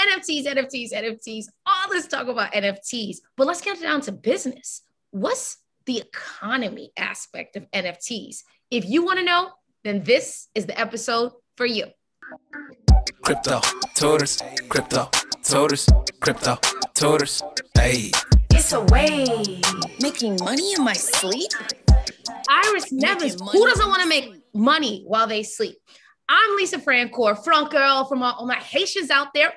NFTs, all this talk about NFTs, but let's get down to business. What's the economy aspect of NFTs? If you want to know, then this is the episode for you. Crypto tutors, crypto tutors, crypto tutors. Hey, it's a way. Making money in my sleep? Iris Nevins, who doesn't want to make money while they sleep? I'm Lisa Francoeur, front girl from all my Haitians out there.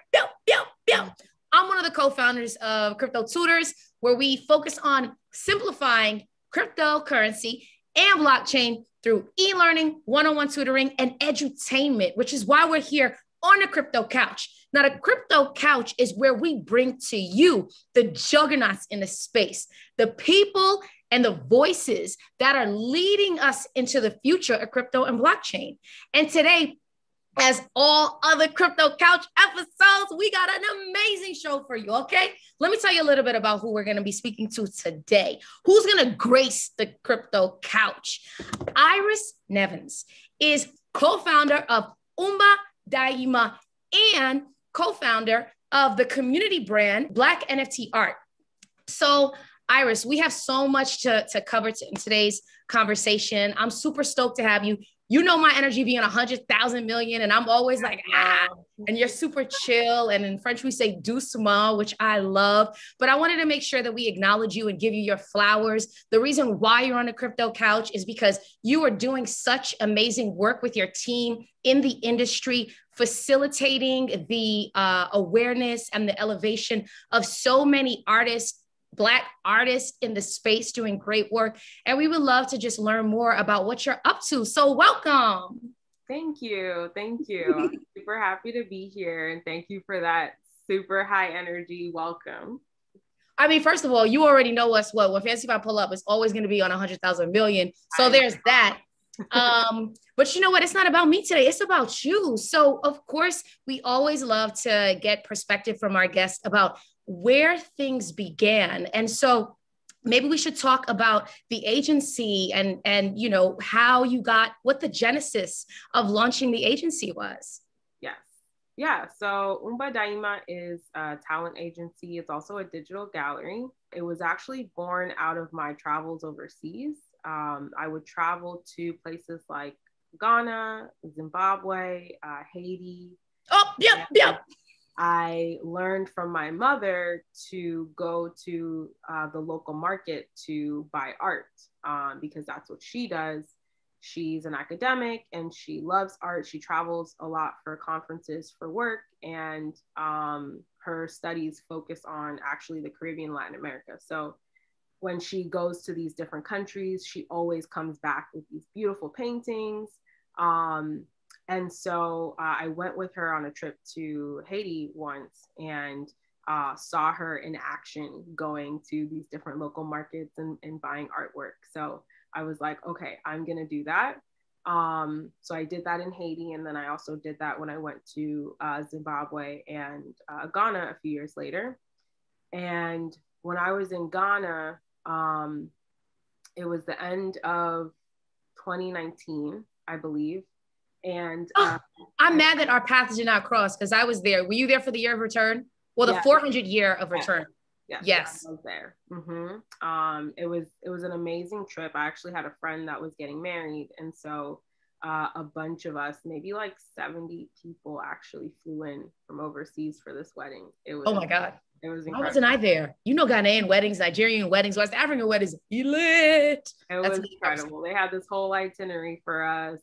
I'm one of the co-founders of Crypto Tutors, where we focus on simplifying cryptocurrency and blockchain through e-learning, one-on-one tutoring, and edutainment, which is why we're here on the Crypto Couch. Now, the Crypto Couch is where we bring to you the juggernauts in the space, the people and the voices that are leading us into the future of crypto and blockchain. And today, as all other Crypto Couch episodes, we got an amazing show for you, okay? Let me tell you a little bit about who we're going to be speaking to today. Who's going to grace the Crypto Couch? Iris Nevins is co-founder of Umba, DAIMA, and co-founder of the community brand Black NFT Art. So, Iris, we have so much to cover in today's conversation. I'm super stoked to have you. You know my energy being 100,000 million, and I'm always like, and you're super chill. And in French, we say doucement, which I love. But I wanted to make sure that we acknowledge you and give you your flowers. The reason why you're on the Crypto Couch is because you are doing such amazing work with your team in the industry, facilitating the awareness and the elevation of so many artists, Black artists in the space doing great work. And we would love to just learn more about what you're up to. So welcome. Thank you. Thank you. I'm super happy to be here. And thank you for that super high energy welcome. I mean, first of all, you already know us well. When Fancy If I pull up, it's always going to be on 100,000 million. So there's that. But you know what? It's not about me today. It's about you. So of course, we always love to get perspective from our guests about where things began. And so maybe we should talk about the agency and you know, how you got, what the genesis of launching the agency was. Yes. Yeah. So Umba DAIMA is a talent agency. It's also a digital gallery. It was actually born out of my travels overseas. I would travel to places like Ghana, Zimbabwe, Haiti. Oh, yep. I learned from my mother to go to the local market to buy art because that's what she does. She's an academic and she loves art. She travels a lot for conferences for work, and her studies focus on actually the Caribbean, Latin America. So when she goes to these different countries, she always comes back with these beautiful paintings. And so I went with her on a trip to Haiti once and saw her in action going to these different local markets and buying artwork. So I was like, okay, I'm going to do that. So I did that in Haiti. And then I also did that when I went to Zimbabwe and Ghana a few years later. And when I was in Ghana, it was the end of 2019, I believe. And I'm mad that our paths did not cross because I was there. Were you there for the year of return? Well, the 400 year of return. Yes. I was there. Mm-hmm. It was an amazing trip. I actually had a friend that was getting married. And so a bunch of us, maybe like 70 people actually flew in from overseas for this wedding. It was, oh my God. It was incredible. Why wasn't I there? You know, Ghanaian weddings, Nigerian weddings, West African weddings, lit. It was incredible. They had this whole itinerary for us,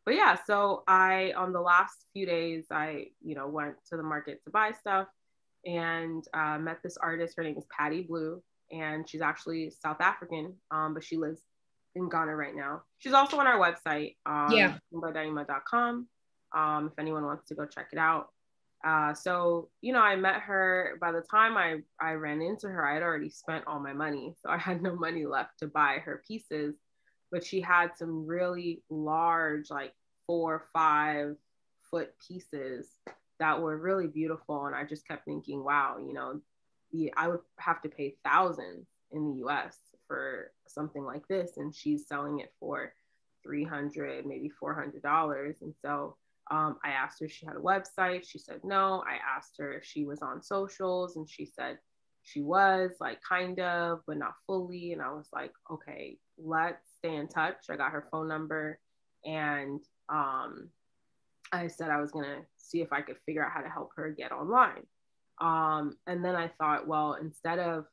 but yeah, so on the last few days, I, went to the market to buy stuff and met this artist. Her name is Patty Blue, and she's actually South African, but she lives in Ghana right now. She's also on our website, umbadaima.com, if anyone wants to go check it out. So, I met her. By the time I ran into her, I had already spent all my money. So I had no money left to buy her pieces, but she had some really large, like 4 or 5 foot pieces that were really beautiful. And I just kept thinking, wow, I would have to pay thousands in the US for something like this. And she's selling it for $300, maybe $400. And so I asked her if she had a website. She said no. I asked her if she was on socials, and she said she was, like, kind of, but not fully. And I was like, okay, let's stay in touch. I got her phone number, and I said I was gonna see if I could figure out how to help her get online. And then I thought, well, instead of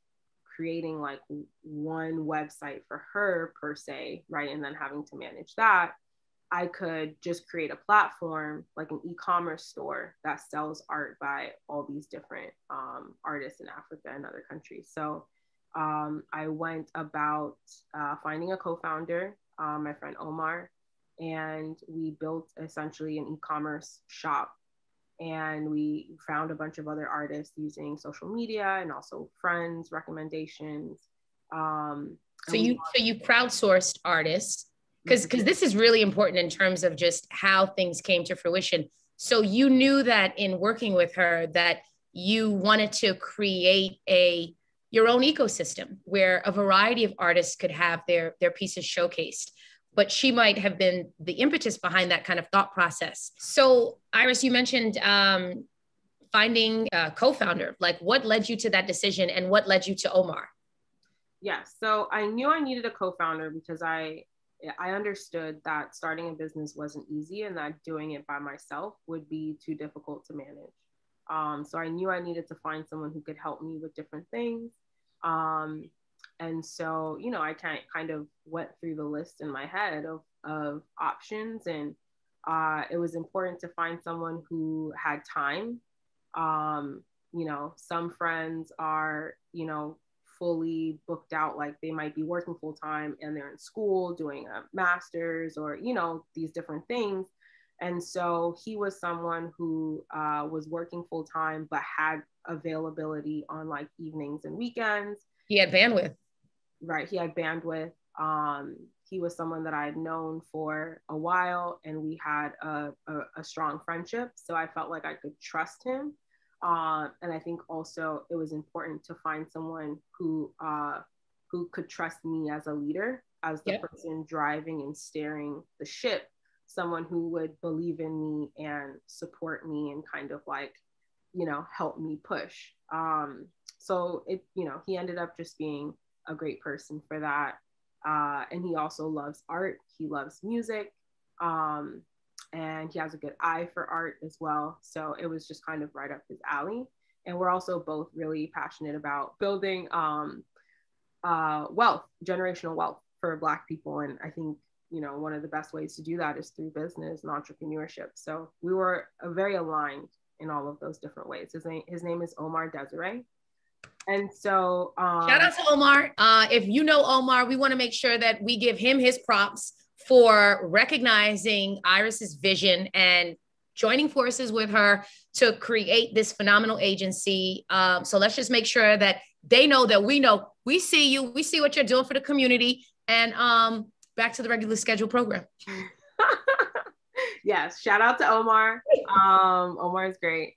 creating like one website for her per se, right, and then having to manage that, I could just create a platform, like an e-commerce store that sells art by all these different artists in Africa and other countries. So I went about finding a co-founder, my friend Omar, and we built essentially an e-commerce shop. And we found a bunch of other artists using social media and also friends' recommendations. So you crowdsourced artists, because this is really important in terms of just how things came to fruition. So you knew that in working with her that you wanted to create your own ecosystem where a variety of artists could have their pieces showcased. But she might have been the impetus behind that kind of thought process. So Iris, you mentioned finding a co-founder. Like, what led you to that decision, and what led you to Omar? Yes, so I knew I needed a co-founder because I understood that starting a business wasn't easy, and that doing it by myself would be too difficult to manage. So I knew I needed to find someone who could help me with different things. And so, you know, I kind of went through the list in my head of options, and it was important to find someone who had time. You know, some friends are, you know, fully booked out, like they might be working full time and they're in school doing a master's or, you know, these different things. And so he was someone who was working full time, but had availability on like evenings and weekends. He had bandwidth. Right. He had bandwidth. He was someone that I had known for a while, and we had a strong friendship. So I felt like I could trust him. And I think also it was important to find someone who could trust me as a leader, as the person driving and steering the ship, someone who would believe in me and support me and kind of like, you know, help me push. So it, you know, he ended up just being a great person for that. And he also loves art. He loves music. And he has a good eye for art as well. So it was just kind of right up his alley. And we're also both really passionate about building wealth, generational wealth for Black people. And I think, you know, one of the best ways to do that is through business and entrepreneurship. So we were very aligned in all of those different ways. His name is Omar Desiree. And so shout out to Omar. If you know Omar, we want to make sure that we give him his props for recognizing Iris's vision and joining forces with her to create this phenomenal agency. So let's just make sure that they know that we see you, we see what you're doing for the community, and back to the regular scheduled program. Yes, shout out to Omar. Omar is great.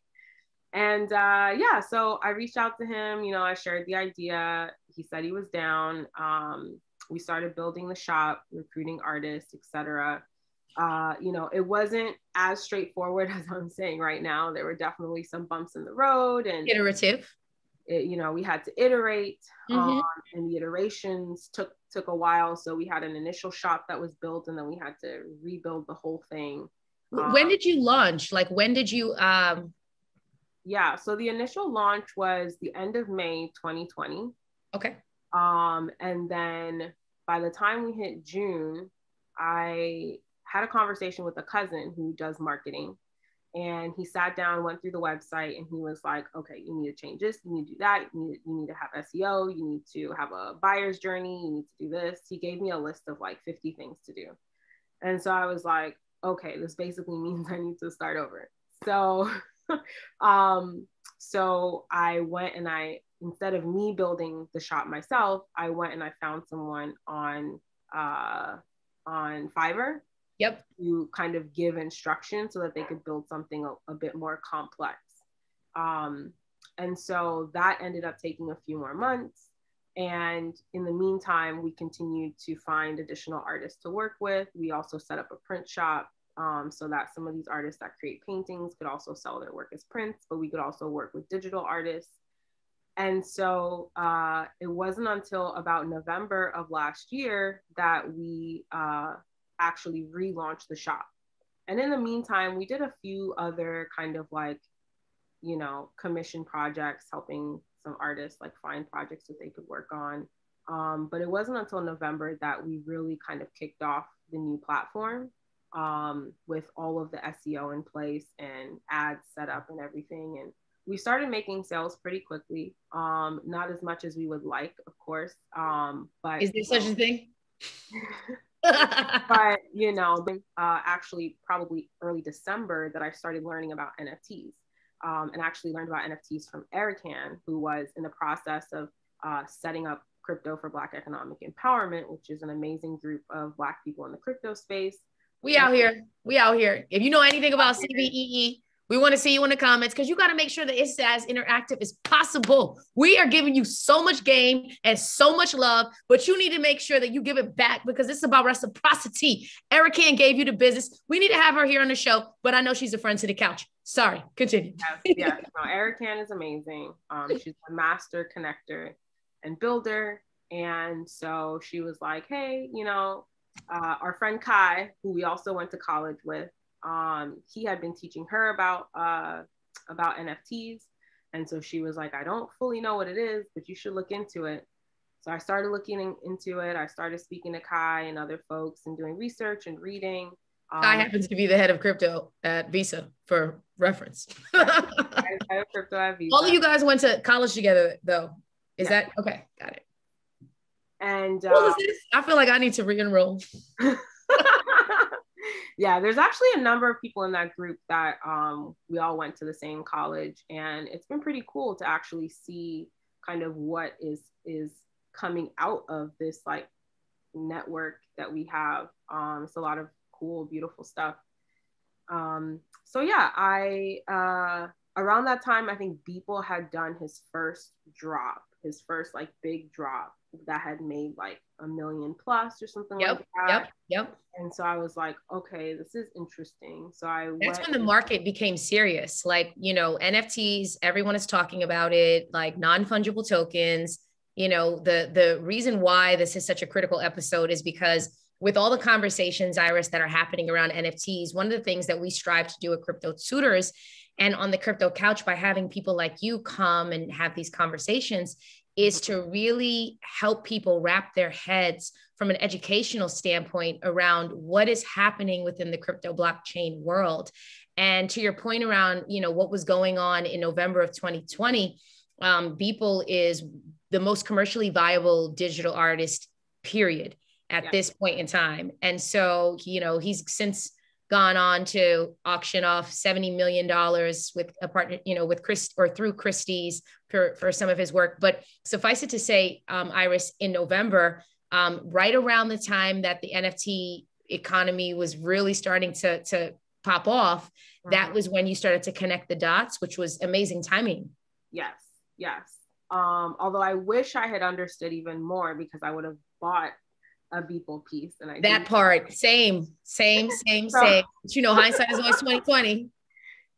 And yeah, so I reached out to him, you know, I shared the idea. He said he was down. We started building the shop, recruiting artists, etc. You know, it wasn't as straightforward as I'm saying right now. There were definitely some bumps in the road, and iterative. You know, we had to iterate, and the iterations took a while. So we had an initial shop that was built, and then we had to rebuild the whole thing. When did you launch? Like, when did you? Yeah, so the initial launch was the end of May 2020. Okay. And then by the time we hit June, I had a conversation with a cousin who does marketing, and he sat down, went through the website, and he was like, okay, you need to change this, you need to do that, you need to have SEO, you need to have a buyer's journey, you need to do this. He gave me a list of like 50 things to do. And so I was like, okay, this basically means I need to start over. So so I went and instead of me building the shop myself, I went and I found someone on Fiverr. Yep. To kind of give instruction so that they could build something a bit more complex. And so that ended up taking a few more months. And in the meantime, we continued to find additional artists to work with. We also set up a print shop. so that some of these artists that create paintings could also sell their work as prints, but we could also work with digital artists. And so it wasn't until about November of last year that we actually relaunched the shop. And in the meantime, we did a few other kind of like, you know, commission projects, helping some artists like find projects that they could work on. But it wasn't until November that we really kind of kicked off the new platform with all of the SEO in place and ads set up and everything. And we started making sales pretty quickly. Not as much as we would like, of course. But is there such a thing? But, you know, actually probably early December that I started learning about NFTs. And actually learned about NFTs from Erican, who was in the process of setting up Crypto for Black Economic Empowerment, which is an amazing group of Black people in the crypto space. We out here. We out here. If you know anything about CVEE, we want to see you in the comments because you got to make sure that it's as interactive as possible. We are giving you so much game and so much love, but you need to make sure that you give it back because it's about reciprocity. Erican gave you the business. We need to have her here on the show, but I know she's a friend to the couch. Sorry, continue. Yeah. No, Erican is amazing. She's a master connector and builder. And so she was like, hey, you know, our friend Kai, who we also went to college with, he had been teaching her about NFTs. And so she was like, I don't fully know what it is, but you should look into it. So I started looking into it. I started speaking to Kai and other folks and doing research and reading. Kai happens to be the head of crypto at Visa for reference. I have crypto at Visa. All of you guys went to college together though. Is that okay? Got it. And I feel like I need to re-enroll. Yeah, there's actually a number of people in that group that we all went to the same college, and it's been pretty cool to actually see kind of what is coming out of this like network that we have. It's a lot of cool, beautiful stuff. So yeah, I around that time, I think Beeple had done his first like big drop that had made like $1 million plus or something like that. Yep. And so I was like, okay, this is interesting. So that's when the market became serious. Like, you know, NFTs, everyone is talking about it, like non-fungible tokens. You know, the reason why this is such a critical episode is because with all the conversations, Iris, that are happening around NFTs, one of the things that we strive to do at Crypto Tutors and on the Crypto Couch by having people like you come and have these conversations is to really help people wrap their heads from an educational standpoint around what is happening within the crypto blockchain world. And to your point around, you know, what was going on in November of 2020, Beeple is the most commercially viable digital artist, period, at this point in time. And so, you know, he's since gone on to auction off $70 million with a partner, you know, with Chris or through Christie's for some of his work. But suffice it to say, Iris, in November, right around the time that the NFT economy was really starting to pop off, that was when you started to connect the dots, which was amazing timing. Yes. Although I wish I had understood even more because I would have bought a Beeple piece. And I that part, same. But you know, hindsight is always 2020.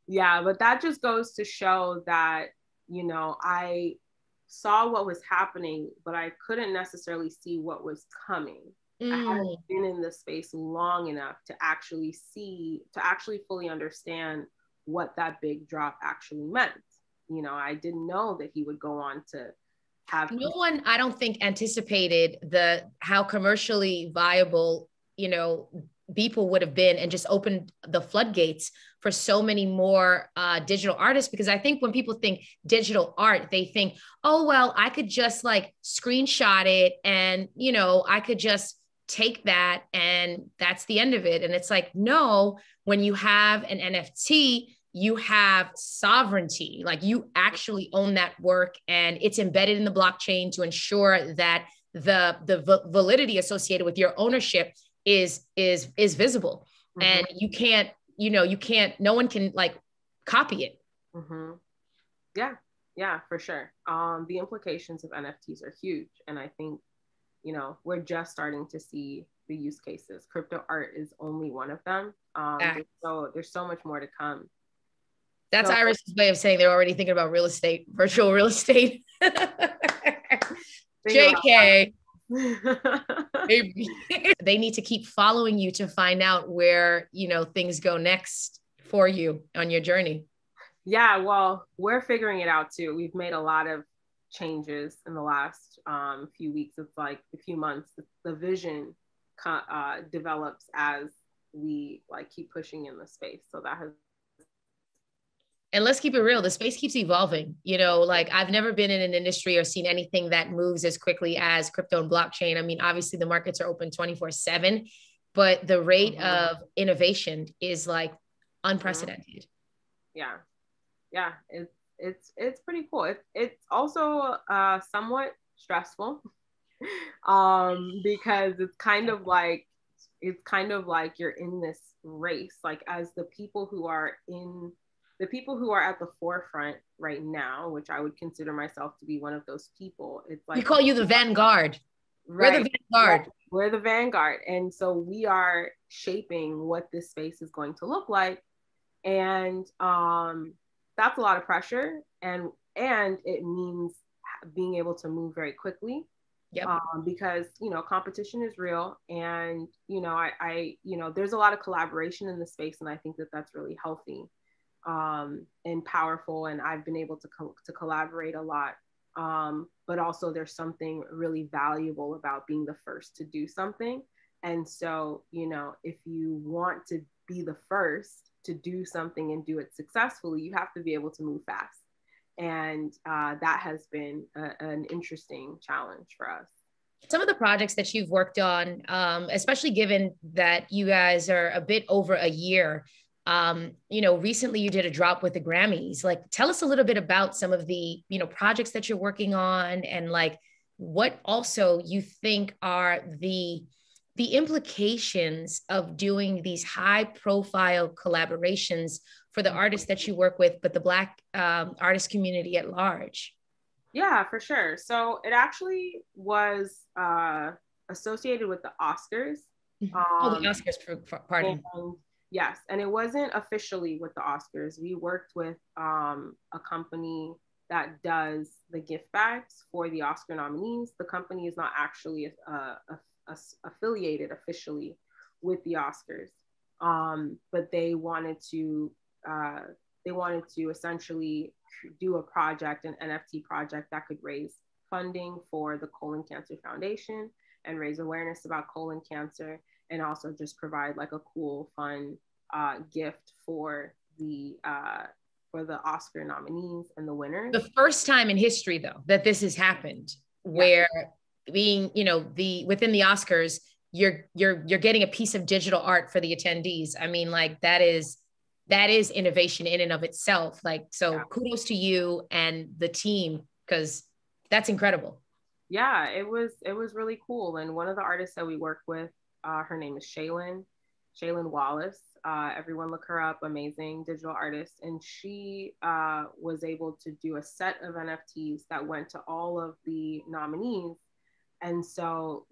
Yeah, but that just goes to show that, you know, I saw what was happening, but I couldn't necessarily see what was coming. I hadn't been in this space long enough to actually fully understand what that big drop actually meant. You know, I didn't know that he would go on to have. No one, I don't think, anticipated how commercially viable, you know, Beeple would have been and just opened the floodgates for so many more digital artists. Because I think when people think digital art, they think, oh, well, I could just like screenshot it and, you know, I could just take that and that's the end of it. And it's like, no, when you have an NFT, you have sovereignty, like you actually own that work and it's embedded in the blockchain to ensure that the validity associated with your ownership is visible. And you can't, no one can like copy it. Yeah, for sure. The implications of NFTs are huge. And I think, we're just starting to see the use cases. Crypto art is only one of them. There's so much more to come. That's Iris's way of saying they're already thinking about real estate, virtual real estate. JK. They need to keep following you to find out where, things go next for you on your journey. Yeah, well, we're figuring it out too. We've made a lot of changes in the last few weeks. It's like a few months. The vision develops as we keep pushing in the space. So that has. And let's keep it real. The space keeps evolving. I've never been in an industry or seen anything that moves as quickly as crypto and blockchain. I mean, obviously the markets are open 24/7, but the rate of innovation is unprecedented. Yeah. It's pretty cool. It's also somewhat stressful because it's kind of like you're in this race, as the people who are at the forefront right now, which I would consider myself to be one of those people. It's we call you the vanguard. Right. We're the vanguard. Right. We're the vanguard. And so we are shaping what this space is going to look like. And that's a lot of pressure. And it means being able to move very quickly. Yep. Because, competition is real. And, I there's a lot of collaboration in the space. And I think that that's really healthy and powerful. And I've been able to collaborate a lot. But also there's something really valuable about being the first to do something. And so, if you want to be the first to do something and do it successfully, you have to be able to move fast. And that has been an interesting challenge for us. Some of the projects that you've worked on, especially given that you guys are a bit over a year, recently you did a drop with the Grammys. Tell us a little bit about some of the, projects that you're working on and what also you think are the implications of doing these high profile collaborations for the artists that you work with, but the Black artist community at large. Yeah, for sure. So it actually was associated with the Oscars. The Oscars, pardon. Yes, and it wasn't officially with the Oscars. We worked with a company that does the gift bags for the Oscar nominees. The company is not actually affiliated officially with the Oscars, but they wanted to essentially do a project, an NFT project that could raise funding for the Colon Cancer Foundation and raise awareness about colon cancer, and also just provide a cool, fun gift for the Oscar nominees and the winners. The first time in history, though, that this has happened, where being, within the Oscars, you're getting a piece of digital art for the attendees. I mean, that is innovation in and of itself. Kudos to you and the team, because that's incredible. Yeah, it was really cool. And one of the artists that we worked with, her name is Shaylin Wallace. Everyone look her up, amazing digital artist. And she was able to do a set of NFTs that went to all of the nominees. And so,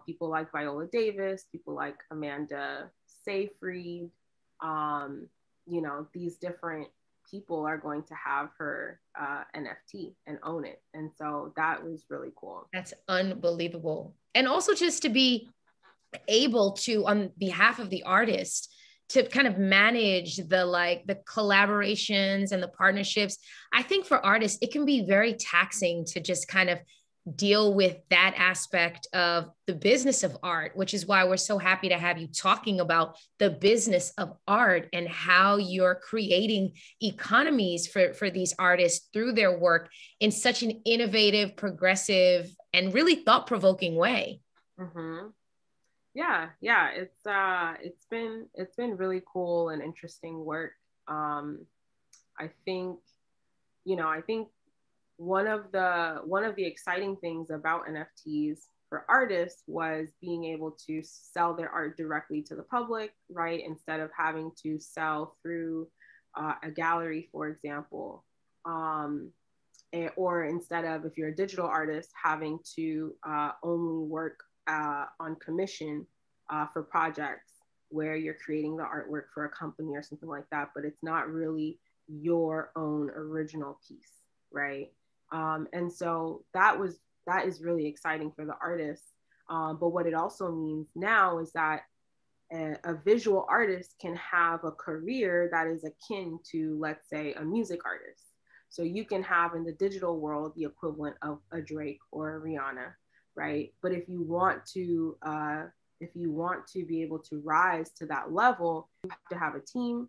people like Viola Davis, people like Amanda Seyfried, these different people are going to have her NFT and own it. And so that was really cool. That's unbelievable. And also just to be able to, on behalf of the artist, to kind of manage the collaborations and the partnerships. I think for artists, it can be very taxing to just kind of deal with that aspect of the business of art, which is why we're so happy to have you talking about the business of art and how you're creating economies for these artists through their work in such an innovative, progressive, and really thought-provoking way. Mm-hmm. Yeah. It's been really cool and interesting work. I think one of the exciting things about NFTs for artists was being able to sell their art directly to the public, right? Instead of having to sell through a gallery, for example. or instead of, if you're a digital artist, having to only work on commission for projects where you're creating the artwork for a company or something like that, but it's not really your own original piece, right? And so that is really exciting for the artists. But what it also means now is that a visual artist can have a career that is akin to, let's say, a music artist. So you can have in the digital world the equivalent of a Drake or a Rihanna, right? But if you want to be able to rise to that level, you have to have a team.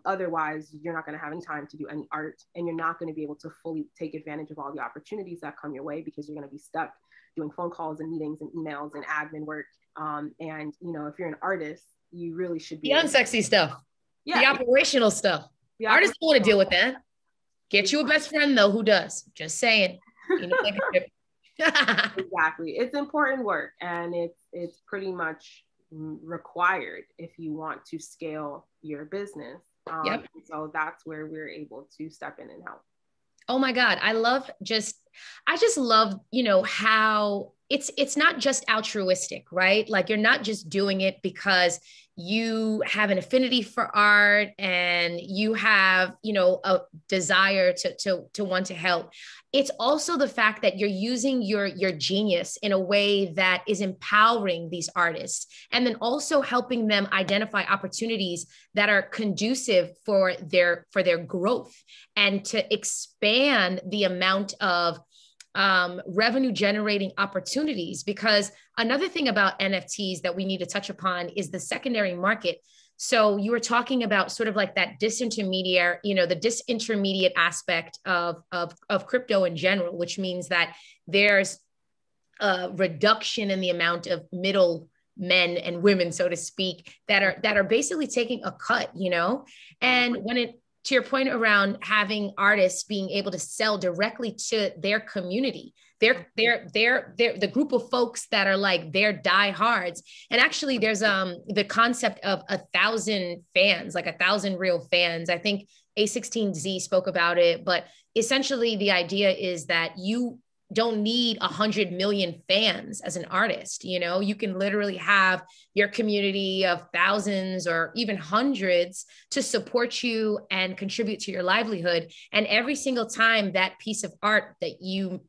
Otherwise, you're not going to have any time to do any art, and you're not going to be able to fully take advantage of all the opportunities that come your way, because you're going to be stuck doing phone calls and meetings and emails and admin work. And if you're an artist, you really should be the unsexy stuff, yeah, the operational stuff. Artists don't want to deal with that. Get you a best friend though, who does. Just saying. Exactly. It's important work, and it's pretty much required if you want to scale your business. Yep. So that's where we're able to step in and help. Oh my God. I just love, how it's not just altruistic, right? Like, you're not just doing it because you have an affinity for art and you have, a desire to want to help. It's also the fact that you're using your genius in a way that is empowering these artists, and then also helping them identify opportunities that are conducive for their growth, and to expand the amount of revenue generating opportunities. Because another thing about NFTs that we need to touch upon is the secondary market. So you were talking about sort of like that disintermediate, the disintermediate aspect of crypto in general, which means that there's a reduction in the amount of middle men and women, so to speak, that are basically taking a cut, and to your point around having artists being able to sell directly to their community, they're the group of folks that are like their diehards. And actually there's the concept of 1,000 fans, like 1,000 real fans. I think A16Z spoke about it, but essentially the idea is that you don't need 100 million fans as an artist. You can literally have your community of thousands or even hundreds to support you and contribute to your livelihood. And every single time that piece of art that you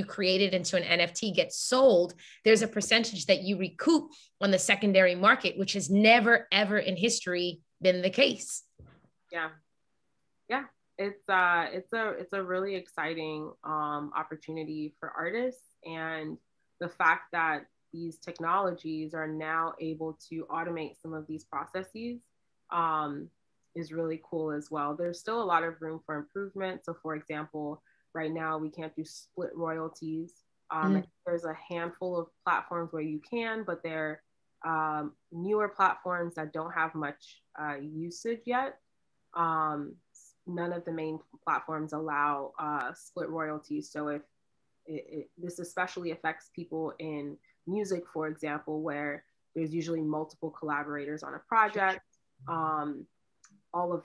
created into an NFT gets sold, there's a percentage that you recoup on the secondary market, which has never, ever in history been the case. Yeah. It's a really exciting opportunity for artists, and the fact that these technologies are now able to automate some of these processes is really cool as well. There's still a lot of room for improvement. So, for example, right now we can't do split royalties. There's a handful of platforms where you can, but they're newer platforms that don't have much usage yet. None of the main platforms allow split royalties. So if this especially affects people in music, for example, where there's usually multiple collaborators on a project, all of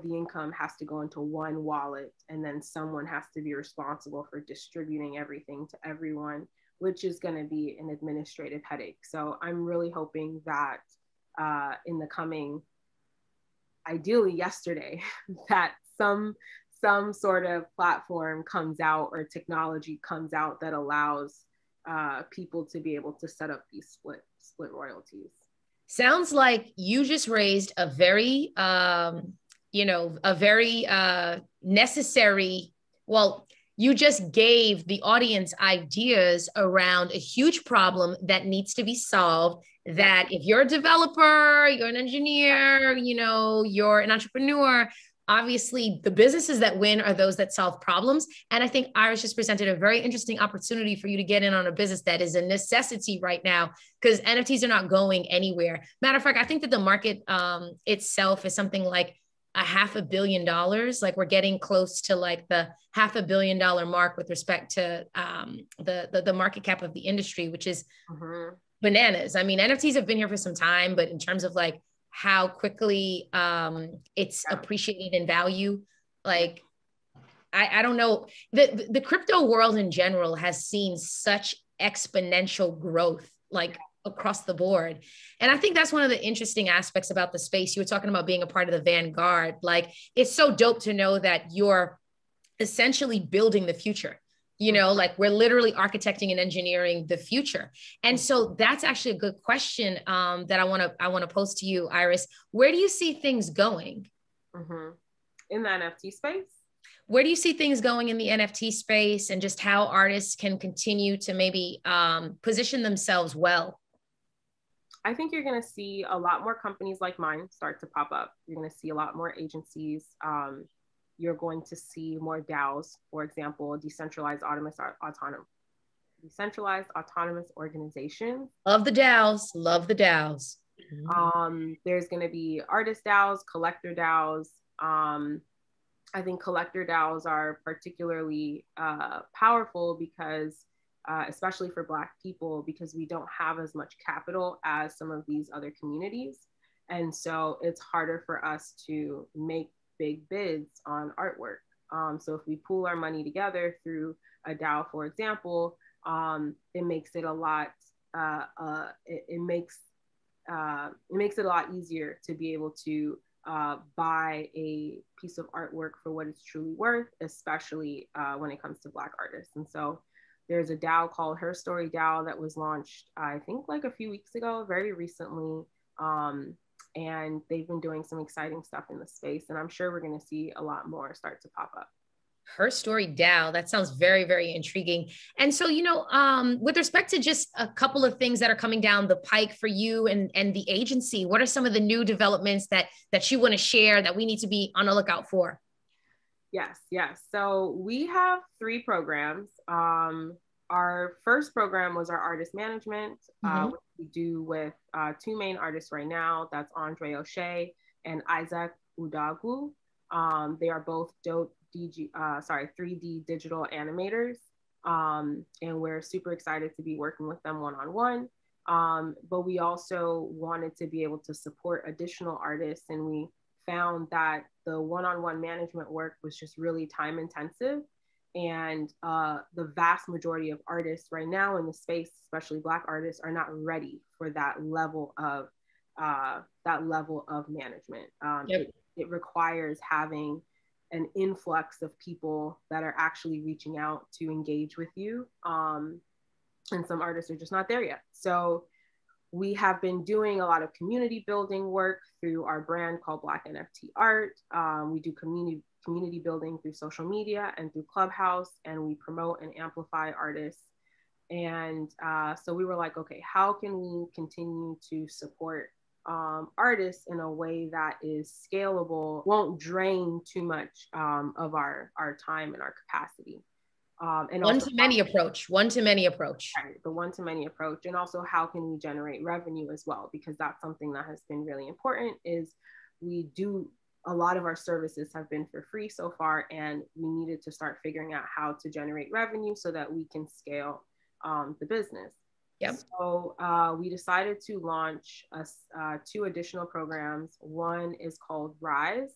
the income has to go into one wallet, and then someone has to be responsible for distributing everything to everyone, which is going to be an administrative headache. So I'm really hoping that in the coming, ideally yesterday, that some sort of platform comes out or technology comes out that allows people to be able to set up these split royalties. Sounds like you just raised a very necessary, you just gave the audience ideas around a huge problem that needs to be solved. That if you're a developer, you're an engineer, you're an entrepreneur, obviously the businesses that win are those that solve problems. And I think Iris just presented a very interesting opportunity for you to get in on a business that is a necessity right now, because NFTs are not going anywhere. Matter of fact, I think that the market itself is something like $500 million. Like, we're getting close to like the $500 million mark with respect to the market cap of the industry, which is bananas. I mean, NFTs have been here for some time, but in terms of like how quickly it's appreciated in value, like I don't know. The crypto world in general has seen such exponential growth, like across the board. And I think that's one of the interesting aspects about the space. You were talking about being a part of the vanguard. Like, it's so dope to know that you're essentially building the future. You know, like we're literally architecting and engineering the future. And so that's actually a good question that I want to pose to you, Iris. Where do you see things going? In the NFT space? Where do you see things going in the NFT space, and just how artists can continue to maybe position themselves well? I think you're going to see a lot more companies like mine start to pop up. You're going to see a lot more agencies. You're going to see more DAOs, for example, decentralized autonomous organizations. Love the DAOs. Love the DAOs. There's going to be artist DAOs, collector DAOs. I think collector DAOs are particularly powerful because, especially for Black people, because we don't have as much capital as some of these other communities. And so it's harder for us to make big bids on artwork. So if we pool our money together through a DAO, for example, it makes it a lot, it makes it a lot easier to be able to buy a piece of artwork for what it's truly worth, especially when it comes to Black artists. And so there's a DAO called Her Story DAO that was launched, I think like a few weeks ago, very recently. And they've been doing some exciting stuff in the space. And I'm sure we're going to see a lot more start to pop up. Her Story DAO. That sounds very, very intriguing. And so, you know, with respect to just a couple of things that are coming down the pike for you and the agency, what are some of the new developments that you want to share that we need to be on the lookout for? Yes. So we have 3 programs. Our first program was our artist management, which we do with 2 main artists right now. That's Andre O'Shea and Isaac Udagu. They are both dope 3D digital animators. And we're super excited to be working with them one-on-one. But we also wanted to be able to support additional artists. And we found that the one-on-one management work was just really time intensive. And the vast majority of artists right now in the space, especially Black artists, are not ready for that level of management. It requires having an influx of people that are actually reaching out to engage with you. And some artists are just not there yet. So we have been doing a lot of community building work through our brand called Black NFT Art. We do community building through social media and through Clubhouse, and we promote and amplify artists. And so we were like, okay, how can we continue to support artists in a way that is scalable, won't drain too much of our time and our capacity. And one-to-many approach. Right, the one-to-many approach. And also, how can we generate revenue as well? Because that's something that has been really important. Is a lot of our services have been for free so far, and we needed to start figuring out how to generate revenue so that we can scale the business. Yep. So we decided to launch 2 additional programs. One is called Rise.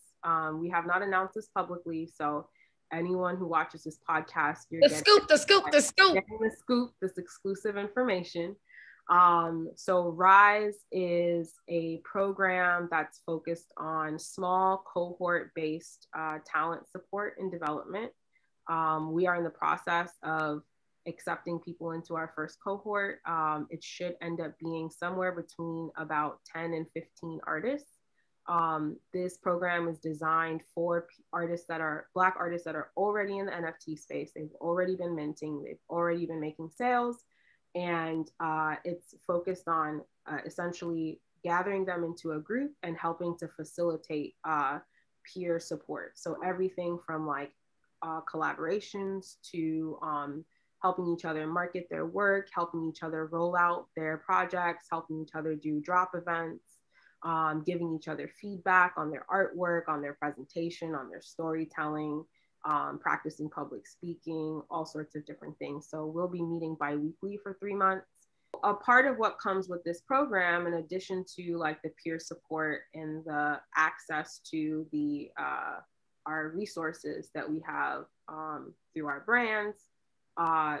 We have not announced this publicly, so anyone who watches this podcast, you're getting the scoop, this exclusive information. So Rise is a program that's focused on small cohort-based talent support and development. We are in the process of accepting people into our first cohort. It should end up being somewhere between about 10 and 15 artists. This program is designed for Black artists that are already in the NFT space. They've already been minting, they've already been making sales, and it's focused on essentially gathering them into a group and helping to facilitate peer support. So everything from like collaborations to helping each other market their work, helping each other roll out their projects, helping each other do drop events, giving each other feedback on their artwork, on their presentation, on their storytelling, practicing public speaking, all sorts of different things. So we'll be meeting bi-weekly for 3 months. A part of what comes with this program, in addition to like the peer support and the access to the our resources that we have through our brands,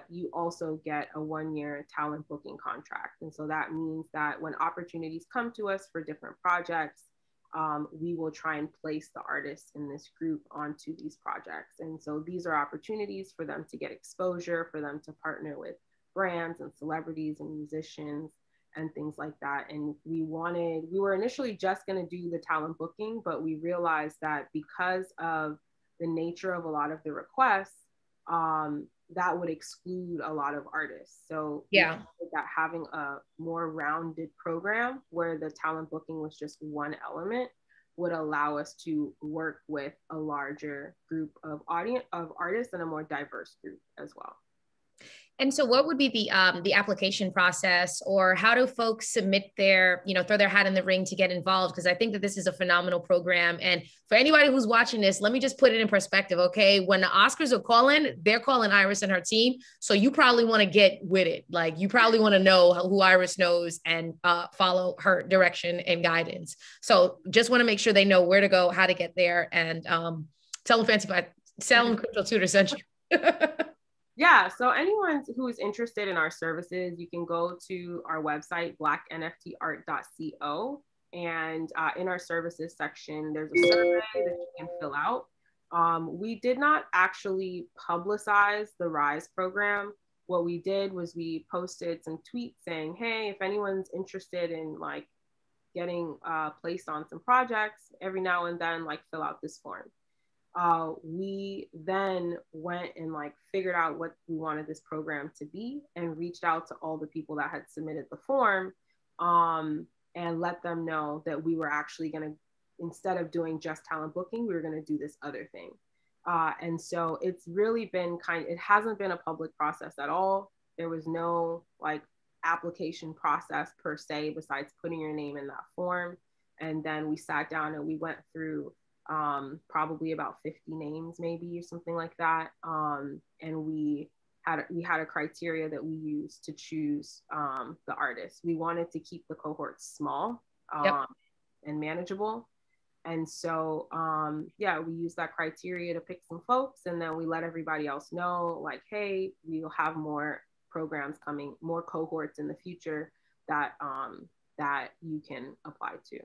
you also get a 1-year talent booking contract. And so that means that when opportunities come to us for different projects, we will try and place the artists in this group onto these projects. And so these are opportunities for them to get exposure, for them to partner with brands and celebrities and musicians and things like that. And we were initially just going to do the talent booking, but we realized that because of the nature of a lot of the requests, that would exclude a lot of artists. So yeah, that having a more rounded program where the talent booking was just one element would allow us to work with a larger group of artists and a more diverse group as well. And so what would be the application process, or how do folks submit their, throw their hat in the ring to get involved? Because I think that this is a phenomenal program. And for anybody who's watching this, let me just put it in perspective, okay? When the Oscars are calling, they're calling Iris and her team. So you probably want to get with it. Like, you probably want to know who Iris knows and follow her direction and guidance. So just want to make sure they know where to go, how to get there, and tell them Crypto Tutor sent you. Yeah, so anyone who is interested in our services, you can go to our website, blacknftart.co, and in our services section, there's a survey that you can fill out. We did not actually publicize the RISE program. What we did was we posted some tweets saying, hey, if anyone's interested in like getting placed on some projects, every now and then, like, fill out this form. We then went and like figured out what we wanted this program to be and reached out to all the people that had submitted the form, and let them know that we were actually going to, instead of doing just talent booking, we were going to do this other thing. And so it's really been it hasn't been a public process at all. There was no like application process per se, besides putting your name in that form. And then we sat down and we went through probably about 50 names maybe, or something like that. And we had a criteria that we used to choose the artists. We wanted to keep the cohorts small and manageable. And so, we used that criteria to pick some folks, and then we let everybody else know, like, hey, we'll have more programs coming, more cohorts in the future that you can apply to.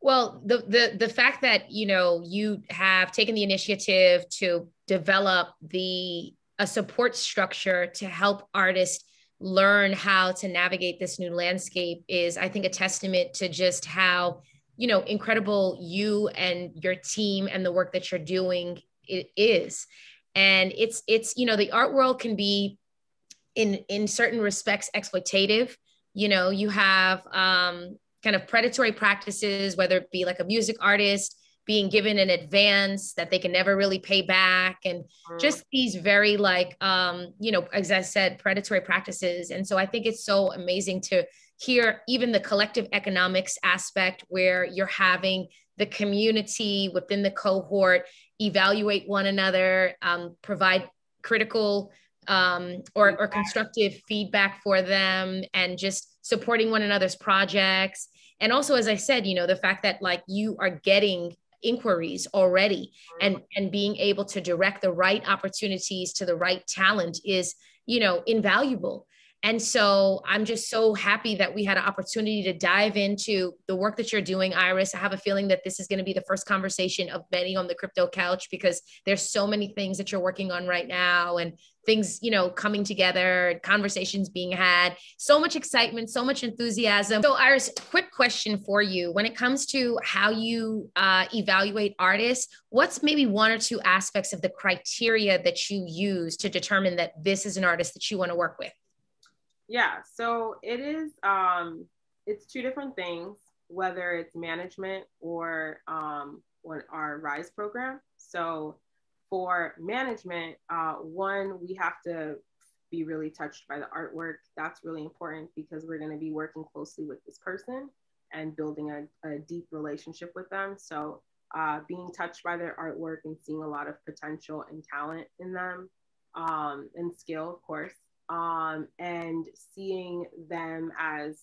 Well, the fact that, you have taken the initiative to develop a support structure to help artists learn how to navigate this new landscape is, I think, a testament to just how, incredible you and your team and the work that you're doing it is. And it's the art world can be in certain respects exploitative. You have kind of predatory practices, whether it be like a music artist being given an advance that they can never really pay back, and just these very like, as I said, predatory practices. And so I think it's so amazing to hear even the collective economics aspect, where you're having the community within the cohort evaluate one another, provide critical or constructive feedback for them, and just supporting one another's projects. And also, as I said, the fact that like you are getting inquiries already and being able to direct the right opportunities to the right talent is, invaluable. And so I'm just so happy that we had an opportunity to dive into the work that you're doing, Iris. I have a feeling that this is going to be the first conversation of many on the crypto couch, because there's so many things that you're working on right now, and things, coming together, conversations being had, so much excitement, so much enthusiasm. So Iris, quick question for you. When it comes to how you evaluate artists, what's maybe one or two aspects of the criteria that you use to determine that this is an artist that you want to work with? Yeah, so it is, it's two different things, whether it's management or our RISE program. So for management, one, we have to be really touched by the artwork. That's really important because we're going to be working closely with this person and building a deep relationship with them. So being touched by their artwork and seeing a lot of potential and talent in them, and skill, of course. And seeing them as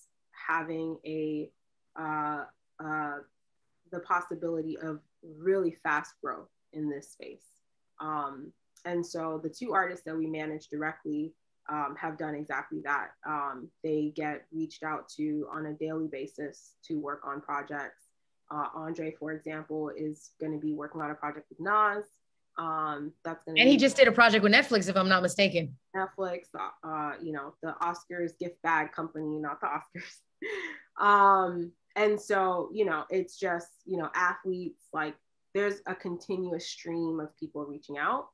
having the possibility of really fast growth. in this space. And so the two artists that we manage directly have done exactly that. They get reached out to on a daily basis to work on projects. Andre, for example, is going to be working on a project with Nas. That's going to he just did a project with Netflix, if I'm not mistaken. Netflix, you know, the Oscars gift bag company, not the Oscars. And so, you know, it's just, you know, athletes, like there's a continuous stream of people reaching out.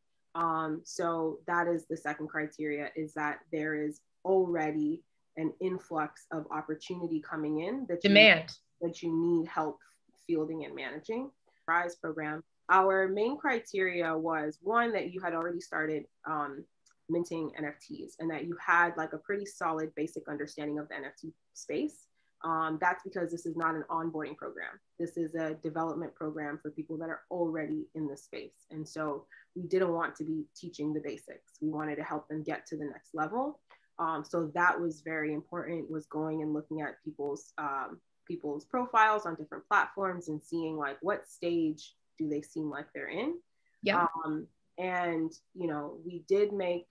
So that is the second criteria, is that there is already an influx of opportunity coming in that you need help fielding and managing. Rise program. Our main criteria was, one, that you had already started minting NFTs and that you had like a pretty solid basic understanding of the NFT space. That's because this is not an onboarding program. This is a development program for people that are already in the space. And so we didn't want to be teaching the basics. We wanted to help them get to the next level. So that was very important, was going and looking at people's profiles on different platforms and seeing like what stage do they seem like they're in. Yeah. And, you know, we did make,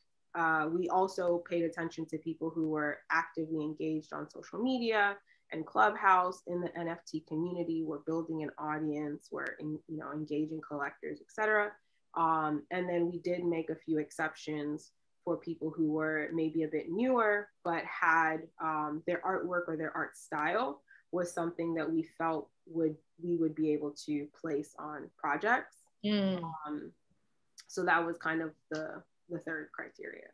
we also paid attention to people who were actively engaged on social media and Clubhouse in the NFT community. We're building an audience, we're engaging collectors, etc. And then we did make a few exceptions for people who were maybe a bit newer, but had their artwork or their art style was something that we felt we would be able to place on projects. So that was kind of the third criteria.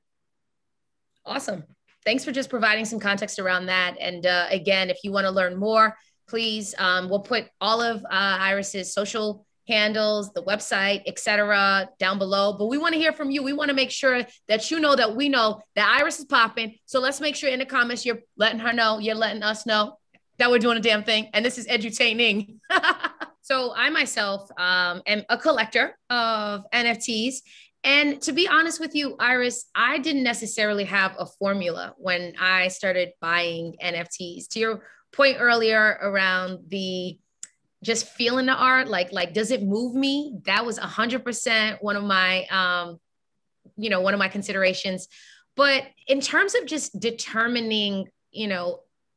Awesome. Thanks for just providing some context around that. And again, if you want to learn more, please, we'll put all of Iris's social handles, the website, etc., down below. But we want to hear from you. We want to make sure that you know that we know that Iris is popping. So let's make sure in the comments you're letting her know, you're letting us know that we're doing a damn thing. And this is edutaining. So I myself am a collector of NFTs. And to be honest with you, Iris, I didn't necessarily have a formula when I started buying NFTs. To your point earlier around the just feeling the art, like does it move me? That was 100% one of my, one of my considerations. But in terms of just determining,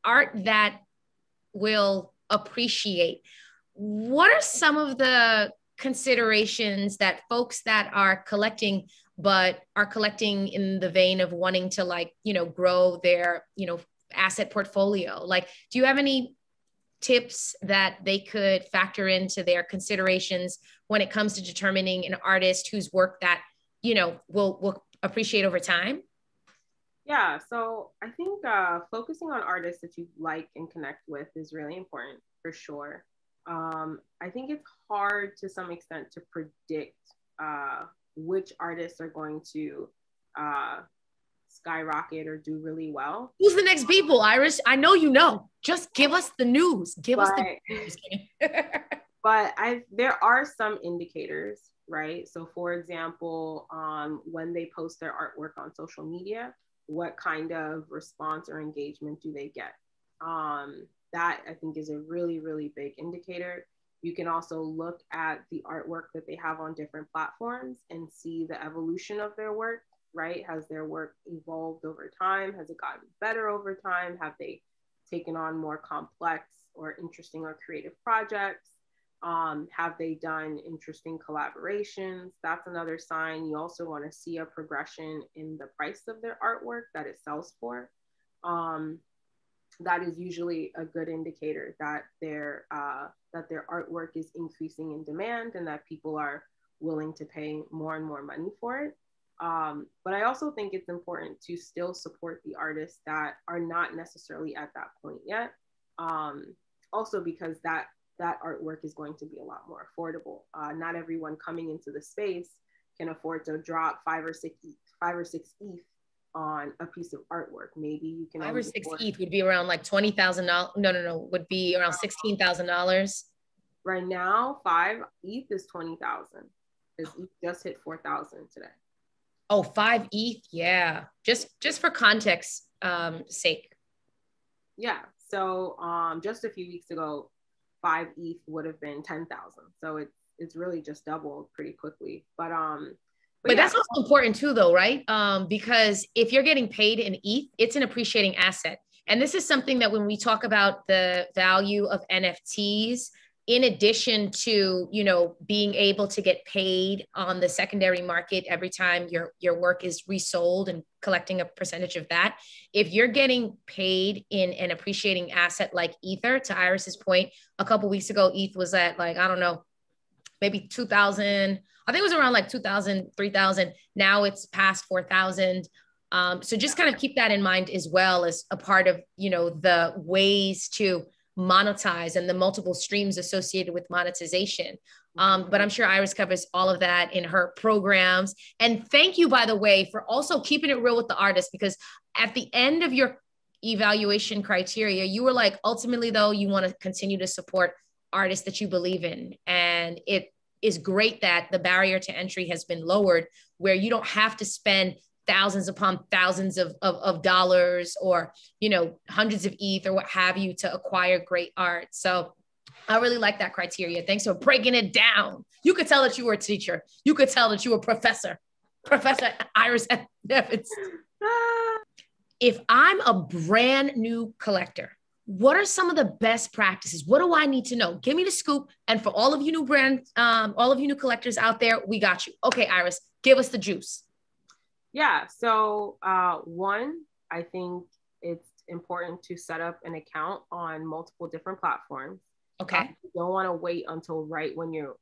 art that will appreciate, what are some of the considerations that folks that are collecting, but are collecting in the vein of wanting to grow their, asset portfolio? Like, do you have any tips that they could factor into their considerations when it comes to determining an artist whose work that, will appreciate over time? Yeah, so I think focusing on artists that you like and connect with is really important, for sure. I think it's hard to some extent to predict which artists are going to skyrocket or do really well. Who's the next people, Iris? I know you know. Just give us the news. Give us the news. But there are some indicators, right? So for example, when they post their artwork on social media, what kind of response or engagement do they get? That I think is a really, really big indicator. You can also look at the artwork that they have on different platforms and see the evolution of their work, right? Has their work evolved over time? Has it gotten better over time? Have they taken on more complex or interesting or creative projects? Have they done interesting collaborations? That's another sign. You also want to see a progression in the price of their artwork that it sells for. That is usually a good indicator that their artwork is increasing in demand and that people are willing to pay more and more money for it. But I also think it's important to still support the artists that are not necessarily at that point yet. Also because that artwork is going to be a lot more affordable. Not everyone coming into the space can afford to drop 5 or 6 ETH on a piece of artwork. Maybe you can 5 or 6 ETH would be around like $20,000. No, would be around $16,000. Right now, 5 ETH is 20,000. Because ETH just hit 4,000 today. Oh, 5 ETH, yeah. Just for context sake. Yeah. So just a few weeks ago, 5 ETH would have been 10,000. So it's really just doubled pretty quickly. But But yeah. that's also important too, though, right? Because if you're getting paid in ETH, it's an appreciating asset. And this is something that when we talk about the value of NFTs, in addition to, you know, being able to get paid on the secondary market every time your work is resold and collecting a percentage of that, if you're getting paid in an appreciating asset like Ether, to Iris's point, a couple of weeks ago, ETH was at like, I don't know, maybe 2000. I think it was around like 2000, 3000. Now it's past 4000. So just kind of keep that in mind as well as a part of, you know, the ways to monetize and the multiple streams associated with monetization. But I'm sure Iris covers all of that in her programs. And thank you, by the way, for also keeping it real with the artist, because at the end of your evaluation criteria, you were like, ultimately, though, you want to continue to support artists that you believe in. And it is great that the barrier to entry has been lowered, where you don't have to spend thousands upon thousands of dollars or, you know, hundreds of ETH or what have you to acquire great art. So I really like that criteria. Thanks for breaking it down. You could tell that you were a teacher. You could tell that you were Professor Iris Nevins. If I'm a brand new collector, what are some of the best practices? What do I need to know? Give me the scoop. And for all of you new all of you new collectors out there, we got you. Okay, Iris, give us the juice. Yeah. So one, I think it's important to set up an account on multiple different platforms. Okay. You don't want to wait until right when you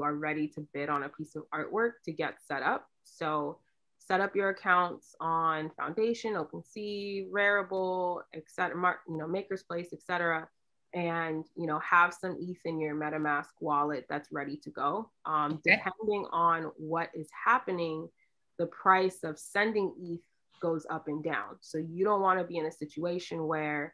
are ready to bid on a piece of artwork to get set up. So set up your accounts on Foundation, OpenSea, Rarible, etc., you know, Maker's Place, etc., and, you know, have some ETH in your MetaMask wallet that's ready to go. Depending on what is happening, the price of sending ETH goes up and down. So you don't want to be in a situation where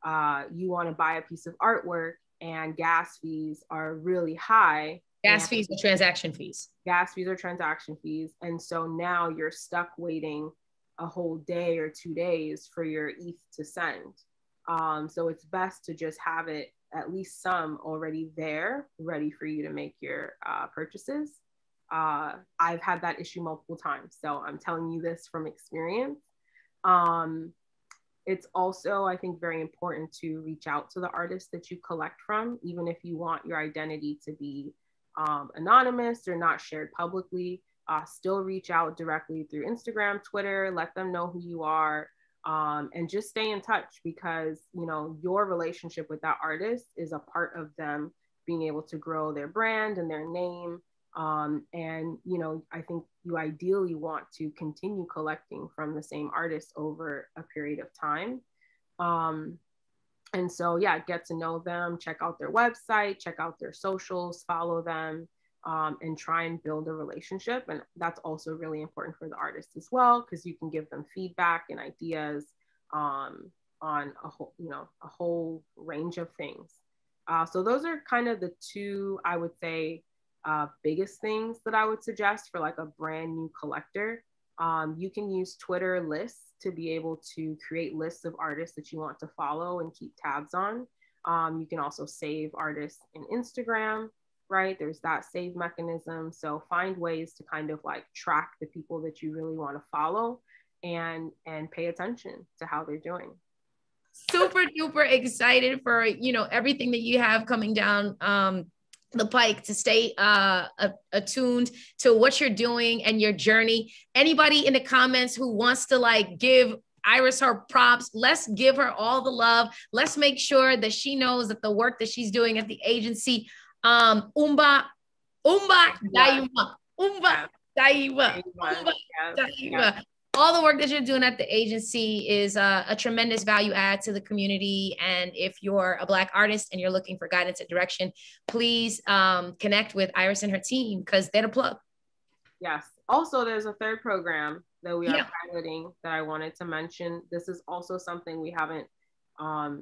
you want to buy a piece of artwork and gas fees are really high. Gas fees or transaction fees. Gas fees or transaction fees. And so now you're stuck waiting a whole day or 2 days for your ETH to send. So it's best to just have it, at least some already there, ready for you to make your purchases. I've had that issue multiple times, so I'm telling you this from experience. It's also, I think, very important to reach out to the artists that you collect from, even if you want your identity to be anonymous or not shared publicly. Still reach out directly through Instagram, Twitter, let them know who you are, and just stay in touch, because, you know, your relationship with that artist is a part of them being able to grow their brand and their name. And, you know, I think you ideally want to continue collecting from the same artist over a period of time. And so, yeah, get to know them, check out their website, check out their socials, follow them, and try and build a relationship. And that's also really important for the artist as well, because you can give them feedback and ideas on a whole, you know, a whole range of things. So those are kind of the two, I would say, biggest things that I would suggest for like a brand new collector. You can use Twitter lists to be able to create lists of artists that you want to follow and keep tabs on. You can also save artists in Instagram, right? There's that save mechanism. So find ways to kind of like track the people that you really want to follow and pay attention to how they're doing. Super duper excited for, you know, everything that you have coming down the pike, to stay attuned to what you're doing and your journey. Anybody in the comments who wants to like give Iris her props, let's give her all the love. Let's make sure that she knows that the work that she's doing at the agency, Umba DAIMA. All the work that you're doing at the agency is a tremendous value add to the community. And if you're a Black artist and you're looking for guidance and direction, please connect with Iris and her team, because they're the plug. Yes. Also, there's a third program that we are piloting that I wanted to mention. This is also something we haven't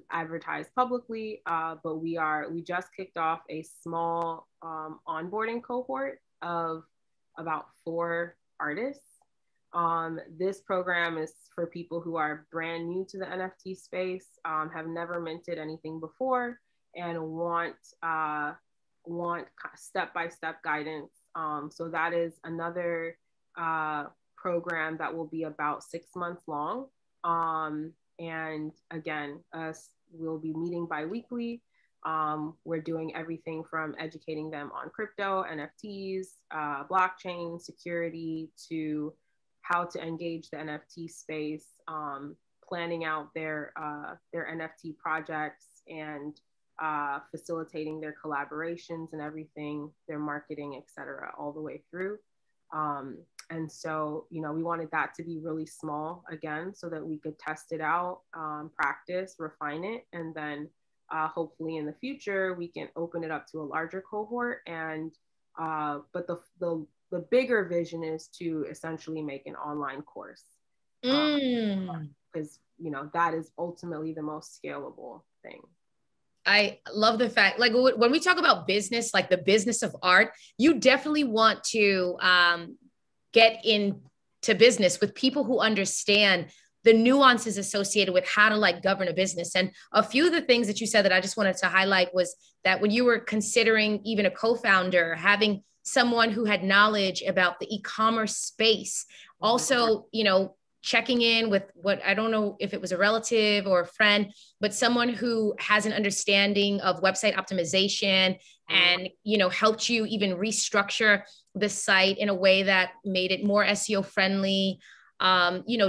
advertised publicly, but we just kicked off a small onboarding cohort of about 4 artists. This program is for people who are brand new to the NFT space, have never minted anything before, and want want step-by-step guidance. So that is another program that will be about 6 months long. And again, we'll be meeting bi-weekly. We're doing everything from educating them on crypto, NFTs, blockchain, security, to how to engage the NFT space, planning out their NFT projects, and facilitating their collaborations and everything, their marketing, etc., all the way through. And so, we wanted that to be really small again, so that we could test it out, practice, refine it, and then hopefully in the future we can open it up to a larger cohort. And but the bigger vision is to essentially make an online course, because that is ultimately the most scalable thing. I love the fact, like when we talk about business, like the business of art, you definitely want to get into business with people who understand the nuances associated with how to like govern a business. And a few of the things that you said that I just wanted to highlight was that when you were considering even a co-founder, having someone who had knowledge about the e-commerce space, also, checking in with what, I don't know if it was a relative or a friend, but someone who has an understanding of website optimization and, helped you even restructure the site in a way that made it more SEO friendly.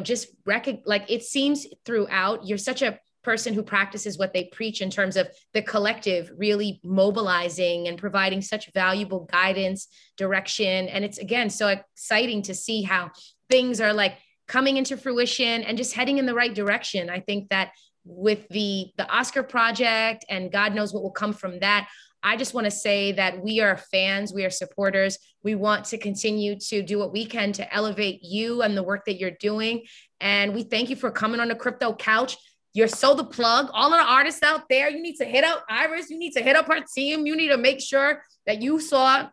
Just like it seems throughout, you're such a person who practices what they preach in terms of the collective, really mobilizing and providing such valuable guidance, direction. And it's, again, so exciting to see how things are like coming into fruition and just heading in the right direction. I think that with the Oscar project, and God knows what will come from that, I just want to say that we are fans, we are supporters. We want to continue to do what we can to elevate you and the work that you're doing. And we thank you for coming on the Crypto Couch. You're so the plug. All of the artists out there, you need to hit up Iris. You need to hit up her team. You need to make sure that you saw,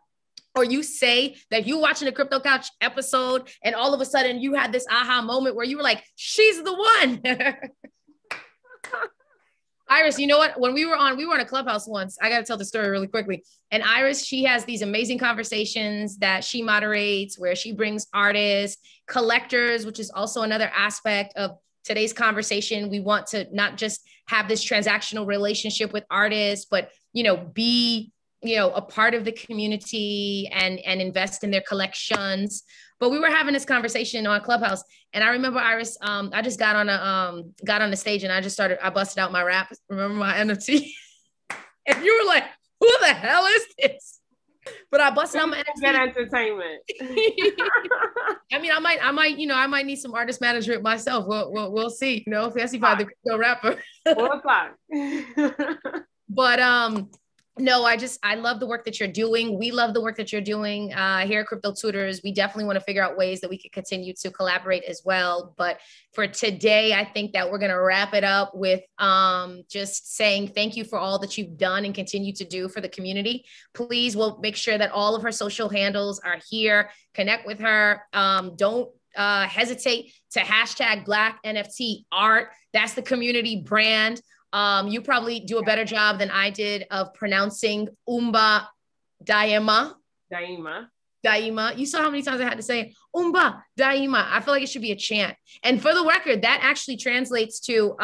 or you say that you watching the Crypto Couch episode and all of a sudden you had this aha moment where you were like, she's the one. Iris, you know what? When we were on a Clubhouse once. I got to tell the story really quickly. And Iris, she has these amazing conversations that she moderates where she brings artists, collectors, which is also another aspect of today's conversation. We want to not just have this transactional relationship with artists, but, be, a part of the community and invest in their collections. But we were having this conversation on Clubhouse, and I remember, Iris, I just got on the stage and I busted out my rap. Remember my NFT? And you were like, who the hell is this? But I busted out my NFT. Good entertainment. I mean, I might need some artist management myself. We'll see, fancy by the crypto rapper. 4 o'clock. But, no, I love the work that you're doing. We love the work that you're doing here at Crypto Tutors. We definitely want to figure out ways that we can continue to collaborate as well. But for today, I think that we're going to wrap it up with just saying thank you for all that you've done and continue to do for the community. Please, we'll make sure that all of her social handles are here. Connect with her. Don't hesitate to hashtag Black NFT Art. That's the community brand. You probably do a better job than I did of pronouncing Umba Diama. Daima. You saw how many times I had to say Umba Daima. I feel like it should be a chant. And for the record, that actually translates to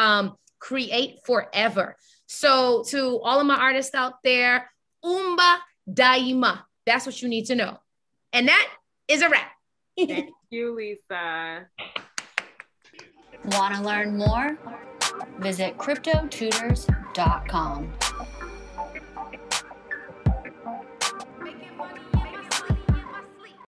create forever. So to all of my artists out there, Umba Daima. That's what you need to know. And that is a wrap. Thank you, Lisa. Want to learn more? Visit cryptotutors.com.